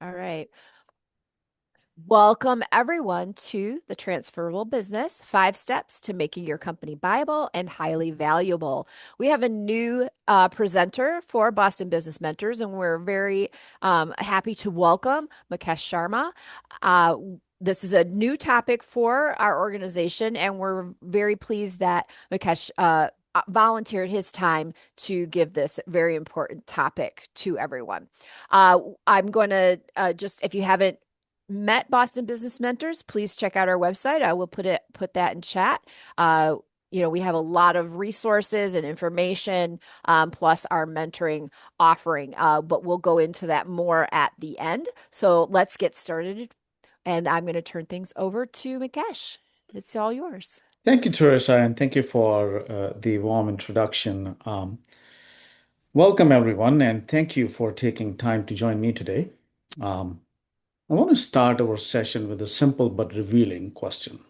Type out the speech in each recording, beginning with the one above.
All right. Welcome everyone to the Transferable Business, 5 steps to making your company buyable and highly valuable. We have a new presenter for Boston Business Mentors, and we're very happy to welcome Mukesh Sharma. Uh, this is a new topic for our organization, and we're very pleased that Mukesh volunteered his time to give this very important topic to everyone. I'm going to just, if you haven't met Boston Business Mentors, please check out our website. I will put that in chat. We have a lot of resources and information, plus our mentoring offering. But we'll go into that more at the end. So let's get started. And I'm going to turn things over to Mukesh. It's all yours. Thank you, Teresa, and thank you for the warm introduction. Welcome, everyone, and thank you for taking time to join me today. Um, I want to start our session with a simple but revealing question.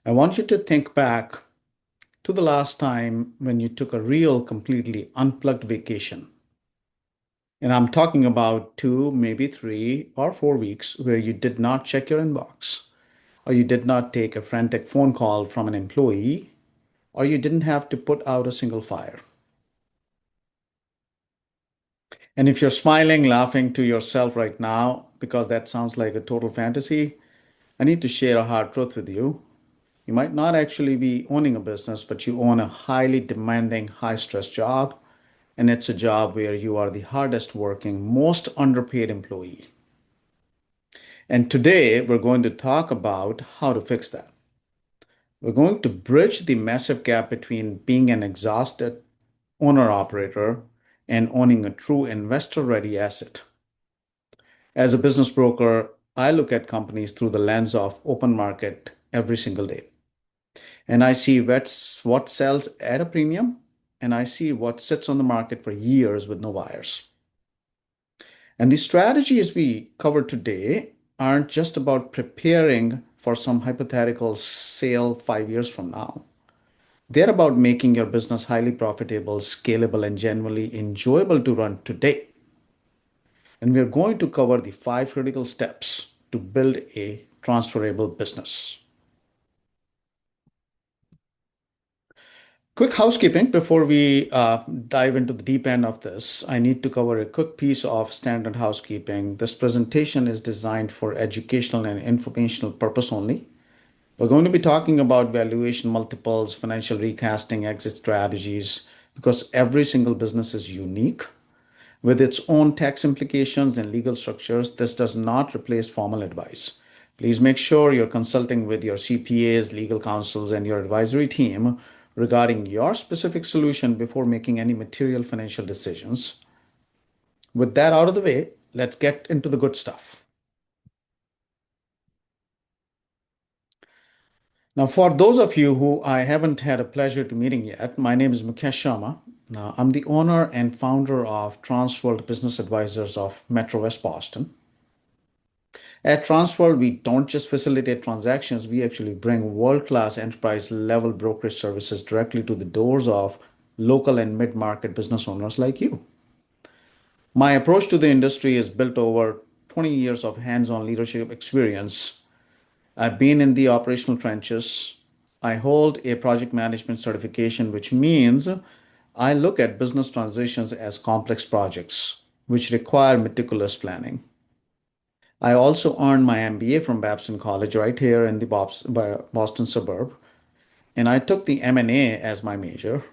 I want you to think back to the last time when you took a real, completely unplugged vacation. And I'm talking about 2, maybe 3 or 4 weeks where you did not check your inbox, or you did not take a frantic phone call from an employee, or you didn't have to put out a single fire. And if you're smiling, laughing to yourself right now, because that sounds like a total fantasy, I need to share a hard truth with you. You might not actually be owning a business, but you own a highly demanding, high stress job. And it's a job where you are the hardest working, most underpaid employee. And today we're going to talk about how to fix that. We're going to bridge the massive gap between being an exhausted owner operator and owning a true investor ready asset. As a business broker, I look at companies through the lens of open market every single day. And I see what sells at a premium, and I see what sits on the market for years with no buyers. And the strategies we cover today aren't just about preparing for some hypothetical sale 5 years from now. They're about making your business highly profitable, scalable, and genuinely enjoyable to run today. And we're going to cover the 5 critical steps to build a transferable business. Quick housekeeping before we dive into the deep end of this. I need to cover a quick piece of standard housekeeping. This presentation is designed for educational and informational purpose only. We're going to be talking about valuation multiples, financial recasting, exit strategies, because every single business is unique with its own tax implications and legal structures. This does not replace formal advice. Please make sure you're consulting with your CPAs, legal counsels, and your advisory team regarding your specific solution before making any material financial decisions. With that out of the way, let's get into the good stuff. Now, for those of you who I haven't had a pleasure to meeting yet, my name is Mukesh Sharma. Now, I'm the owner and founder of Transworld Business Advisors of Metro West Boston. At Transworld, we don't just facilitate transactions, we actually bring world-class enterprise level brokerage services directly to the doors of local and mid-market business owners like you. My approach to the industry is built over 20 years of hands-on leadership experience. I've been in the operational trenches. I hold a project management certification, which means I look at business transitions as complex projects, which require meticulous planning. I also earned my MBA from Babson College right here in the Boston suburb. And I took the M&A as my major,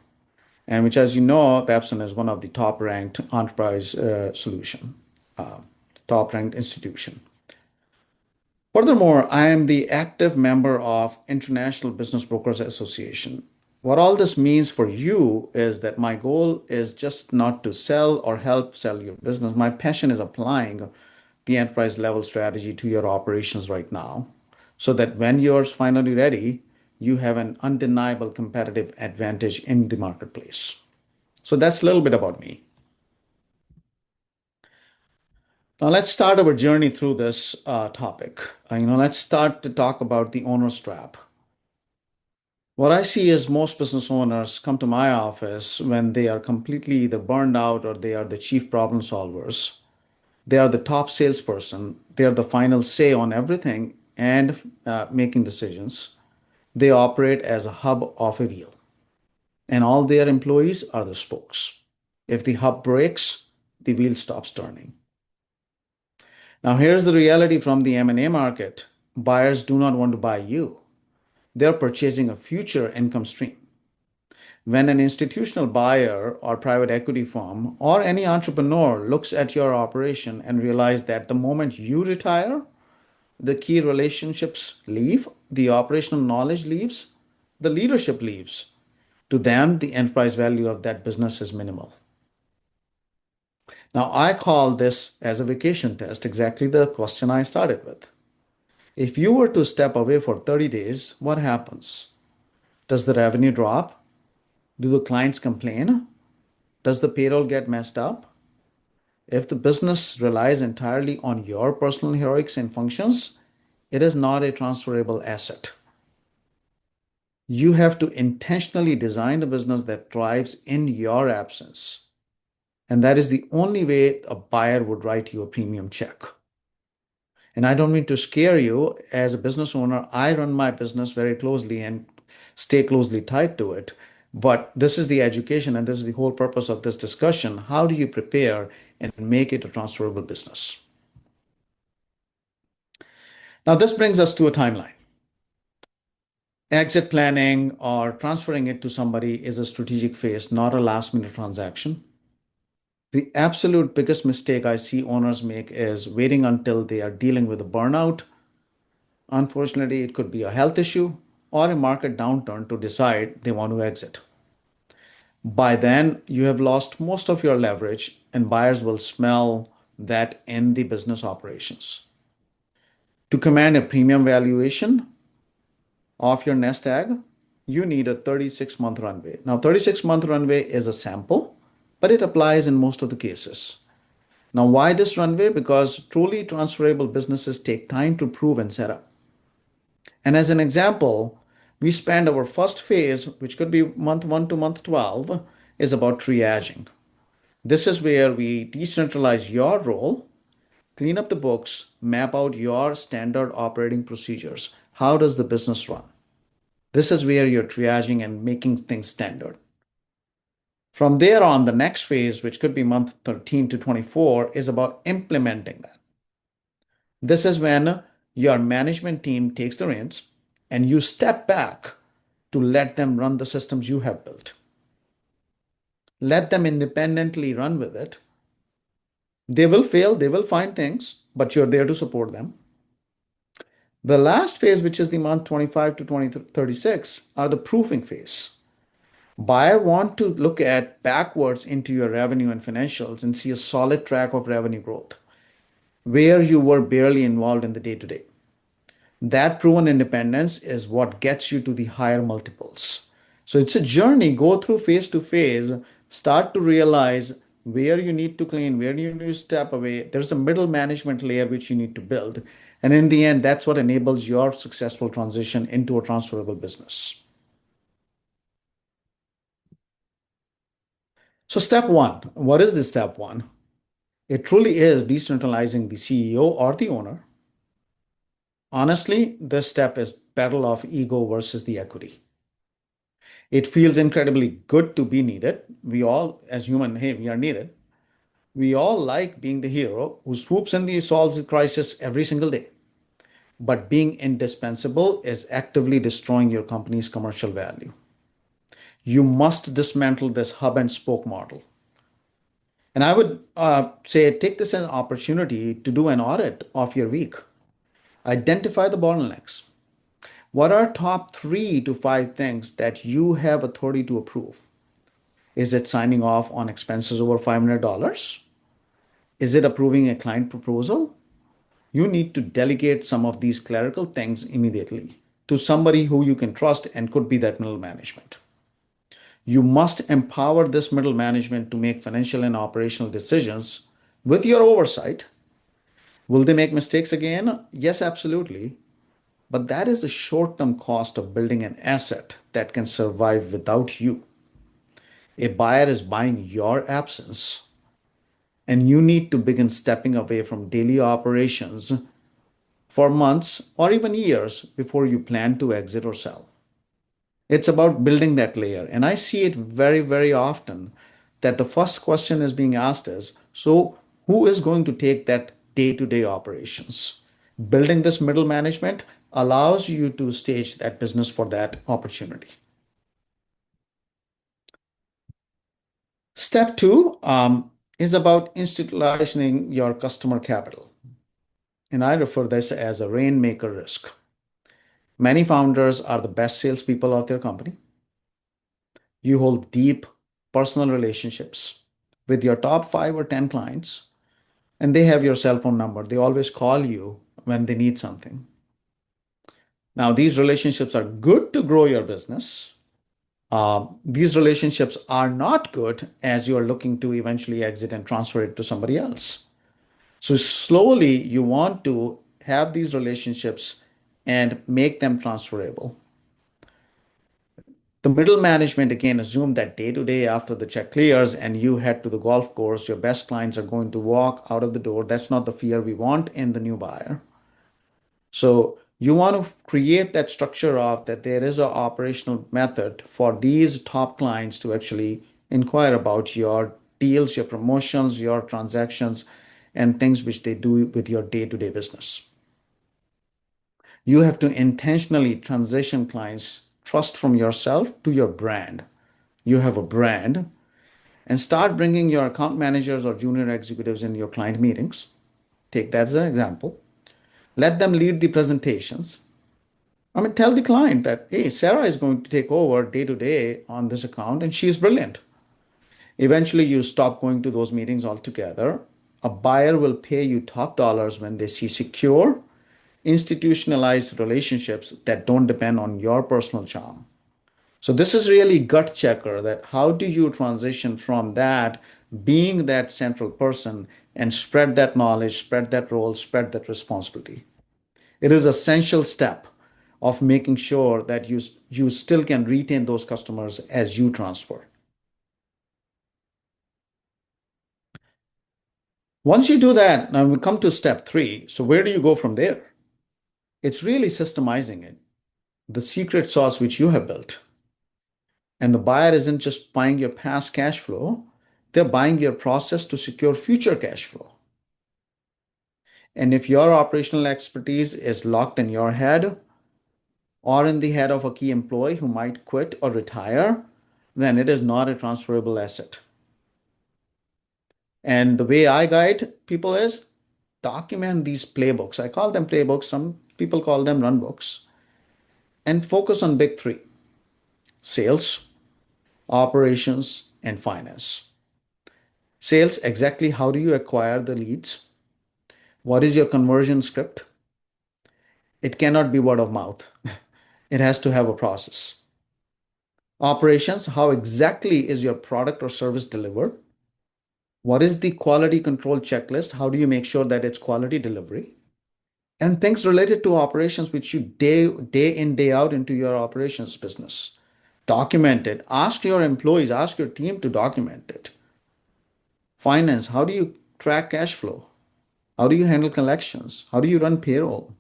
and which, as you know, Babson is one of the top ranked enterprise uh, top ranked institution. Furthermore, I am the active member of International Business Brokers Association. What all this means for you is that my goal is just not to sell or help sell your business. My passion is applying the enterprise level strategy to your operations right now so that when you're finally ready, you have an undeniable competitive advantage in the marketplace. So that's a little bit about me. Now let's start our journey through this topic. Let's start to talk about the owner's trap. What I see is most business owners come to my office when they are completely either burned out or they are the chief problem solvers. They are the top salesperson. They are the final say on everything and making decisions. They operate as a hub of a wheel, and all their employees are the spokes. If the hub breaks, the wheel stops turning. Now, here's the reality from the M&A market. Buyers do not want to buy you. They're purchasing a future income stream. When an institutional buyer or private equity firm or any entrepreneur looks at your operation and realize that the moment you retire, the key relationships leave, the operational knowledge leaves, the leadership leaves. To them, the enterprise value of that business is minimal. Now, I call this as a vacation test, exactly the question I started with. If you were to step away for 30 days, what happens? Does the revenue drop? Do the clients complain? Does the payroll get messed up? If the business relies entirely on your personal heroics and functions, it is not a transferable asset. You have to intentionally design a business that thrives in your absence. And that is the only way a buyer would write you a premium check. And I don't mean to scare you. As a business owner, I run my business very closely and stay closely tied to it. But this is the education, and this is the whole purpose of this discussion. How do you prepare and make it a transferable business? Now, this brings us to a timeline. Exit planning or transferring it to somebody is a strategic phase, not a last minute transaction. The absolute biggest mistake I see owners make is waiting until they are dealing with a burnout. Unfortunately, it could be a health issue or a market downturn to decide they want to exit. By then, you have lost most of your leverage, and buyers will smell that in the business operations. To command a premium valuation of your nest egg, you need a 36-month runway. Now, 36-month runway is a sample, but it applies in most of the cases. Now, why this runway? Because truly transferable businesses take time to prove and set up. And as an example, we spend our first phase, which could be month 1 to month 12, is about triaging. This is where we decentralize your role, clean up the books, map out your standard operating procedures. How does the business run? This is where you're triaging and making things standard. From there on, the next phase, which could be month 13 to 24, is about implementing that. This is when your management team takes the reins and you step back to let them run the systems you have built. Let them independently run with it. They will fail, they will find things, but you're there to support them. The last phase, which is the month 25 to 36, are the proofing phase. Buyer want to look at backwards into your revenue and financials and see a solid track of revenue growth where you were barely involved in the day to day. That proven independence is what gets you to the higher multiples. So it's a journey. Go through phase to phase, start to realize where you need to clean, where you need to step away. There's a middle management layer which you need to build. And in the end, that's what enables your successful transition into a transferable business. So, step one, what is this step one? It truly is decentralizing the CEO or the owner. Honestly, this step is battle of ego versus the equity. It feels incredibly good to be needed. We all, as human, hey, we are needed. We all like being the hero who swoops in and solves the crisis every single day. But being indispensable is actively destroying your company's commercial value. You must dismantle this hub and spoke model. And I would say take this as an opportunity to do an audit of your week. Identify the bottlenecks. What are top 3 to 5 things that you have authority to approve? Is it signing off on expenses over $500? Is it approving a client proposal? You need to delegate some of these clerical things immediately to somebody who you can trust and could be that middle management. You must empower this middle management to make financial and operational decisions with your oversight. Will they make mistakes again? Yes, absolutely. But that is the short term cost of building an asset that can survive without you. A buyer is buying your absence, And you need to begin stepping away from daily operations for months or even years before you plan to exit or sell. It's about building that layer. And I see it very, very often that the first question is being asked is, so who is going to take that day-to-day operations? Building this middle management allows you to stage that business for that opportunity. Step two is about institutionalizing your customer capital. And I refer this as a rainmaker risk. Many founders are the best salespeople of their company. You hold deep personal relationships with your top 5 or 10 clients, and they have your cell phone number. They always call you when they need something. Now, these relationships are good to grow your business. These relationships are not good as you are looking to eventually exit and transfer it to somebody else. So, slowly, you want to have these relationships and make them transferable. The middle management again assume that day to day after the check clears and you head to the golf course, your best clients are going to walk out of the door. That's not the fear we want in the new buyer. So you want to create that structure of that there is an operational method for these top clients to actually inquire about your deals, your promotions, your transactions, and things which they do with your day-to-day business. You have to intentionally transition clients' trust from yourself to your brand. You have a brand and start bringing your account managers or junior executives in your client meetings. Take that as an example. Let them lead the presentations. I mean, tell the client that, hey, Sarah is going to take over day to day on this account and she is brilliant. Eventually, you stop going to those meetings altogether. A buyer will pay you top dollars when they see secure, institutionalized relationships that don't depend on your personal charm. So this is really gut checker that how do you transition from that being that central person and spread that knowledge, spread that role, spread that responsibility. It is essential step of making sure that you still can retain those customers as you transfer. Once you do that, now we come to step three. So where do you go from there? It's really systemizing it, the secret sauce which you have built. And the buyer isn't just buying your past cash flow, they're buying your process to secure future cash flow. And if your operational expertise is locked in your head or in the head of a key employee who might quit or retire, then it is not a transferable asset. And the way I guide people is document these playbooks. I call them playbooks, some people call them run books, and focus on big three: sales, operations, and finance. Sales, exactly how do you acquire the leads? What is your conversion script? It cannot be word of mouth. It has to have a process. Operations, how exactly is your product or service delivered? What is the quality control checklist? How do you make sure that it's quality delivery? And things related to operations, which you day in, day out into your operations business. Document it. Ask your employees, ask your team to document it. Finance, how do you track cash flow? How do you handle collections? How do you run payroll?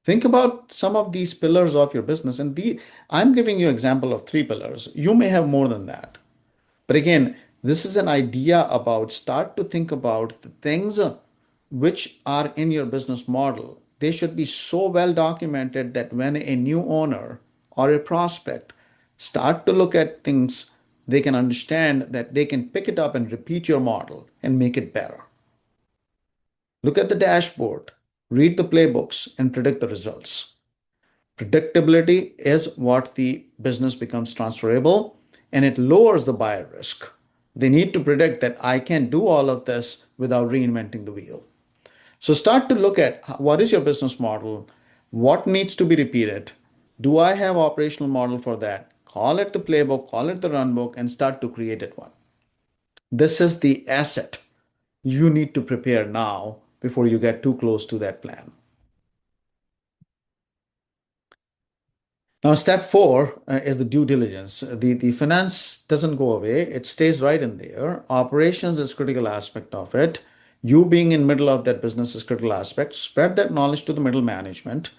Think about some of these pillars of your business. And I'm giving you an example of 3 pillars. You may have more than that. But again, this is an idea about start to think about the things which are in your business model. They should be so well documented that when a new owner or a prospect start to look at things, they can understand that they can pick it up and repeat your model and make it better. Look at the dashboard, read the playbooks, and predict the results. Predictability is what the business becomes transferable and it lowers the buyer risk. They need to predict that I can do all of this without reinventing the wheel. So start to look at what is your business model? What needs to be repeated? Do I have operational model for that? Call it the playbook, call it the run book, and start to create it one. This is the asset you need to prepare now before you get too close to that plan. Now, step four is the due diligence. The finance doesn't go away. It stays right in there. Operations is critical aspect of it. You being in middle of that business is critical aspect. Spread that knowledge to the middle management.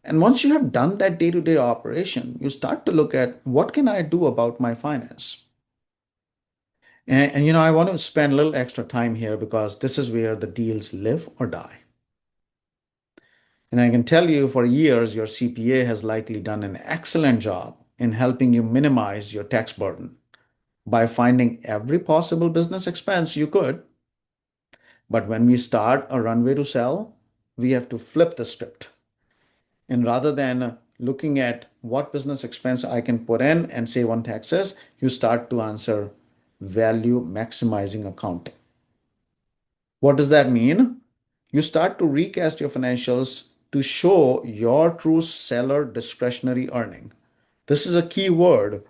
And once you have done that day-to-day operation, you start to look at what can I do about my finance? And I want to spend a little extra time here because this is where the deals live or die. And I can tell you for years, your CPA has likely done an excellent job in helping you minimize your tax burden by finding every possible business expense you could. But when we start a runway to sell, we have to flip the script. And rather than looking at what business expense I can put in and save on taxes, you start to answer value maximizing accounting. What does that mean? You start to recast your financials to show your true seller discretionary earning. This is a key word,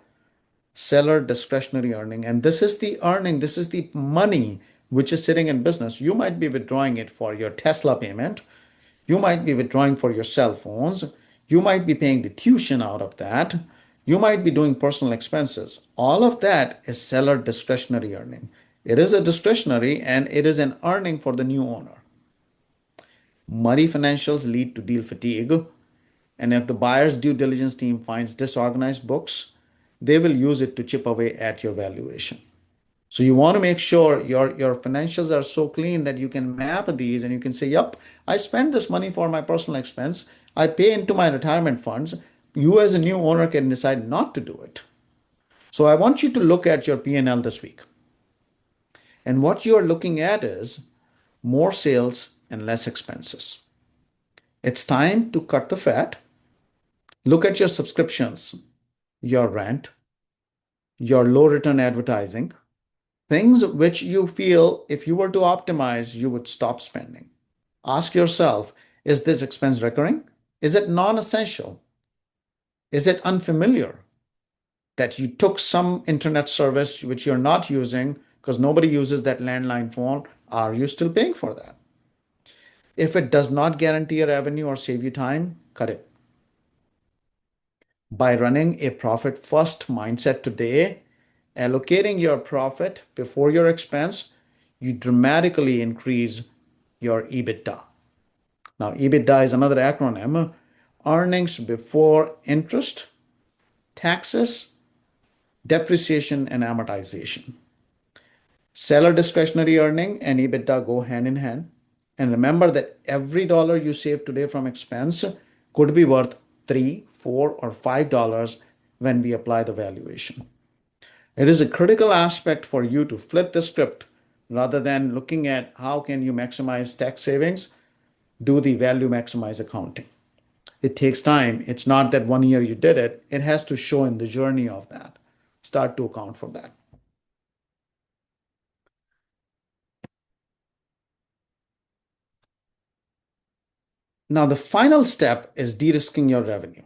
seller discretionary earning. And this is the earning, this is the money which is sitting in business. You might be withdrawing it for your Tesla payment. You might be withdrawing for your cell phones. You might be paying the tuition out of that. You might be doing personal expenses. All of that is seller discretionary earning. It is a discretionary and it is an earning for the new owner. Muddy financials lead to deal fatigue. And if the buyer's due diligence team finds disorganized books, they will use it to chip away at your valuation. So you want to make sure your financials are so clean that you can map these and you can say, yep, I spent this money for my personal expense. I pay into my retirement funds. You as a new owner can decide not to do it. So I want you to look at your P&L this week. And what you're looking at is more sales and less expenses. It's time to cut the fat. Look at your subscriptions, your rent, your low return advertising, things which you feel if you were to optimize, you would stop spending. Ask yourself, is this expense recurring? Is it non-essential? Is it unfamiliar that you took some internet service which you're not using because nobody uses that landline phone? Are you still paying for that? If it does not guarantee a revenue or save you time, cut it. By running a profit first mindset today, allocating your profit before your expense, you dramatically increase your EBITDA. Now, EBITDA is another acronym, earnings before interest, taxes, depreciation, and amortization. Seller discretionary earning and EBITDA go hand in hand. And remember that every dollar you save today from expense could be worth $3, $4, or $5 when we apply the valuation. It is a critical aspect for you to flip the script rather than looking at how can you maximize tax savings, do the value maximize accounting. It takes time. It's not that 1 year you did it. It has to show in the journey of that. Start to account for that. Now, the final step is de-risking your revenue.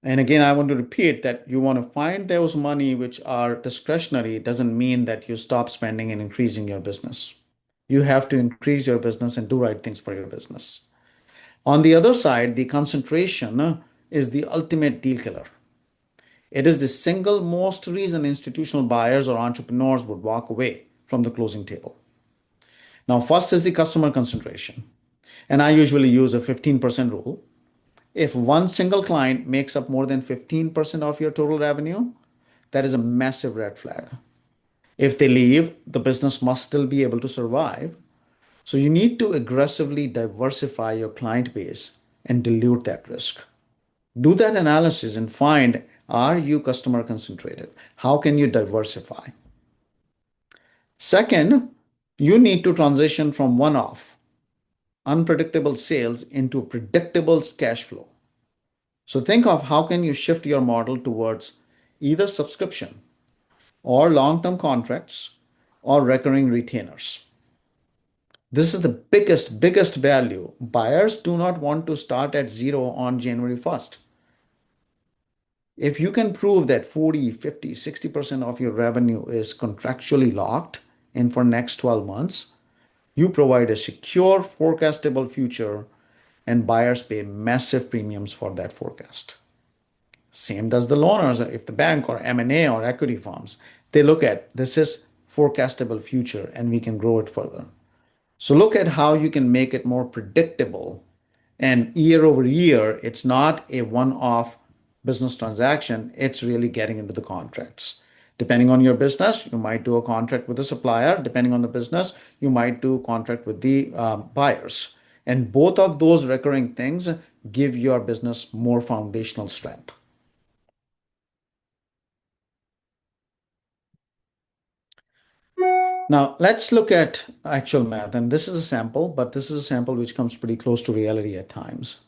And again, I want to repeat that you want to find those money which are discretionary. It doesn't mean that you stop spending and increasing your business. You have to increase your business and do right things for your business. On the other side, the concentration is the ultimate deal killer. It is the single most reason institutional buyers or entrepreneurs would walk away from the closing table. Now, first is the customer concentration. And I usually use a 15% rule. If one single client makes up more than 15% of your total revenue, that is a massive red flag. If they leave, the business must still be able to survive. So you need to aggressively diversify your client base and dilute that risk. Do that analysis and find, are you customer concentrated? How can you diversify? Second, you need to transition from one-off, unpredictable sales into predictable cash flow. So think of how can you shift your model towards either subscription or long-term contracts or recurring retainers. This is the biggest value. Buyers do not want to start at zero on January 1st. If you can prove that 40, 50, 60% of your revenue is contractually locked in for next 12 months, you provide a secure, forecastable future and buyers pay massive premiums for that forecast. Same does the loaners. If the bank or M&A or equity firms, they look at this is forecastable future and we can grow it further. So look at how you can make it more predictable. And year over year, it's not a one-off business transaction. It's really getting into the contracts. Depending on your business, you might do a contract with a supplier. Depending on the business, you might do a contract with the buyers. And both of those recurring things give your business more foundational strength. Now, let's look at actual math. And this is a sample, but this is a sample which comes pretty close to reality at times.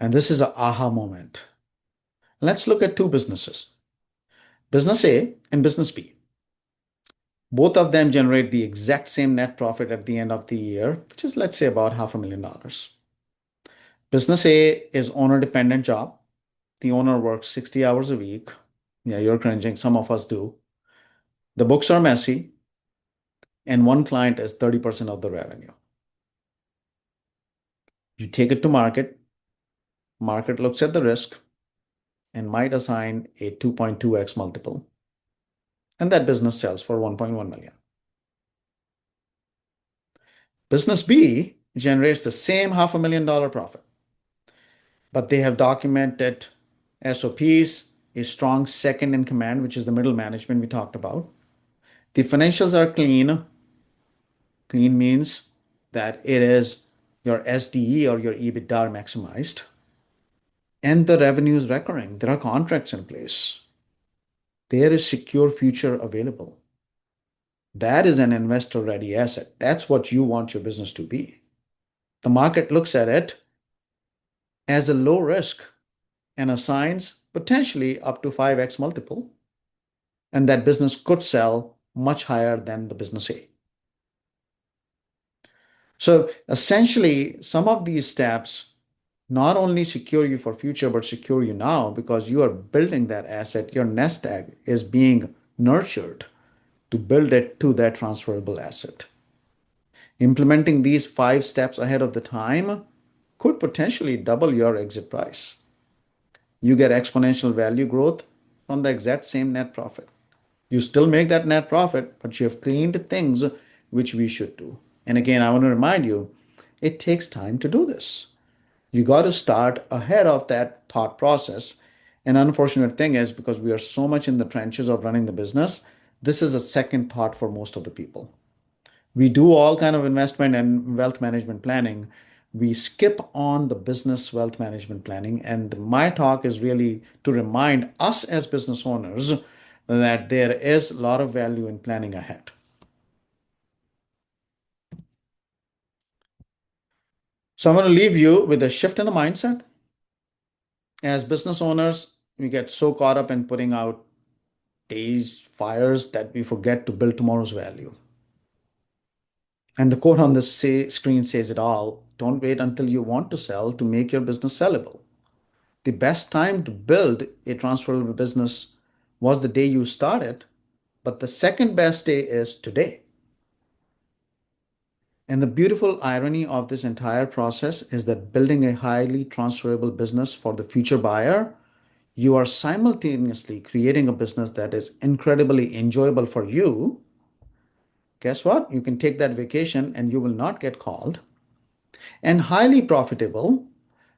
And this is an aha moment. Let's look at two businesses, Business A and Business B. Both of them generate the exact same net profit at the end of the year, which is, let's say, about $500,000. Business A is owner dependent job. The owner works 60 hours a week. Yeah, you're cringing. Some of us do. The books are messy, and one client is 30% of the revenue. You take it to market looks at the risk and might assign a 2.2x multiple, and that business sells for 1.1 million. Business B generates the same $500,000 profit, but they have documented SOPs, a strong second in command, which is the middle management we talked about. The financials are clean. Clean means that it is your SDE or your EBITDA maximized, and the revenue is recurring. There are contracts in place. There is secure future available. That is an investor ready asset. That's what you want your business to be. The market looks at it as a low risk and assigns potentially up to 5x multiple, and that business could sell much higher than the business A. So essentially, some of these steps not only secure you for future, but secure you now because you are building that asset. Your nest egg is being nurtured to build it to that transferable asset. Implementing these 5 steps ahead of the time could potentially double your exit price. You get exponential value growth from the exact same net profit. You still make that net profit, but you have cleaned things which we should do. And again, I want to remind you, it takes time to do this. You got to start ahead of that thought process. An unfortunate thing is because we are so much in the trenches of running the business, this is a second thought for most of the people. We do all kind of investment and wealth management planning. We skip on the business wealth management planning. And my talk is really to remind us as business owners that there is a lot of value in planning ahead. So I'm going to leave you with a shift in the mindset. As business owners, we get so caught up in putting out days, fires that we forget to build tomorrow's value. And the quote on the screen says it all. Don't wait until you want to sell to make your business sellable. The best time to build a transferable business was the day you started, but the second best day is today. And the beautiful irony of this entire process is that building a highly transferable business for the future buyer, you are simultaneously creating a business that is incredibly enjoyable for you. Guess what? You can take that vacation and you will not get called, and highly profitable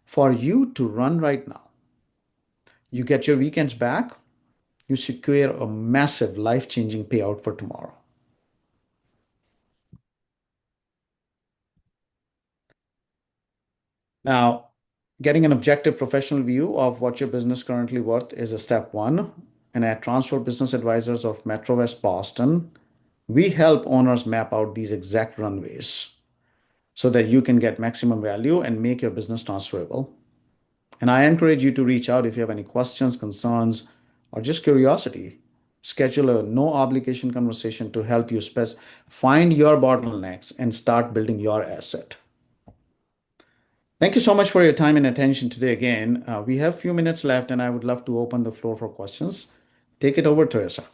for you to run right now. You get your weekends back, you secure a massive life changing payout for tomorrow. Now, getting an objective professional view of what your business currently worth is a step one. And at Transfer Business Advisors of Metro West Boston, we help owners map out these exact runways so that you can get maximum value and make your business transferable. And I encourage you to reach out if you have any questions, concerns, or just curiosity. Schedule a no obligation conversation to help you find your bottlenecks and start building your asset. Thank you so much for your time and attention today again. We have a few minutes left, and I would love to open the floor for questions. Take it over, Teresa.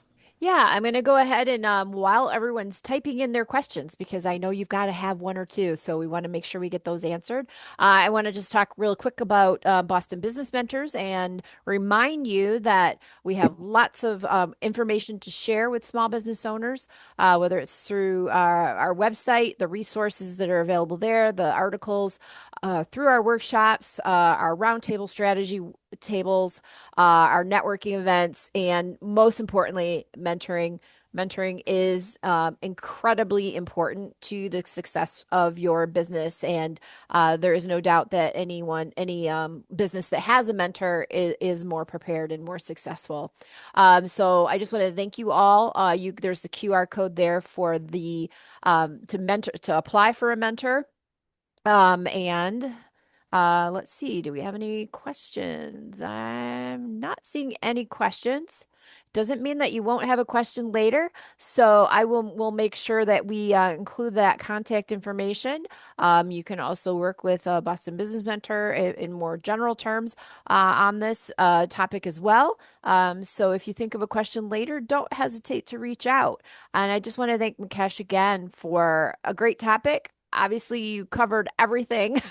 Yeah, I'm going to go ahead and while everyone's typing in their questions, because I know you've got to have one or two, so we want to make sure we get those answered. I want to just talk real quick about Boston Business Mentors and remind you that we have lots of information to share with small business owners, whether it's through our website, the resources that are available there, the articles, through our workshops, our roundtable strategy tables, our networking events, and most importantly, mentoring. Mentoring is incredibly important to the success of your business, and there is no doubt that any business that has a mentor is more prepared and more successful. So I just want to thank you all. There's the QR code there for the to apply for a mentor. And let's see, do we have any questions? I'm not seeing any questions. Doesn't mean that you won't have a question later. So I will make sure that we include that contact information. You can also work with a Boston Business Mentor in more general terms on this topic as well. So if you think of a question later, don't hesitate to reach out. And I just want to thank Mukesh again for a great topic. Obviously, you covered everything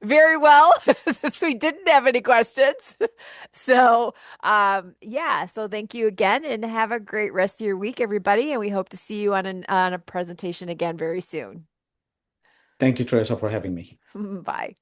very well since we didn't have any questions. So, yeah, so thank you again and have a great rest of your week, everybody. And we hope to see you on a presentation again very soon. Thank you, Teresa, for having me. Bye.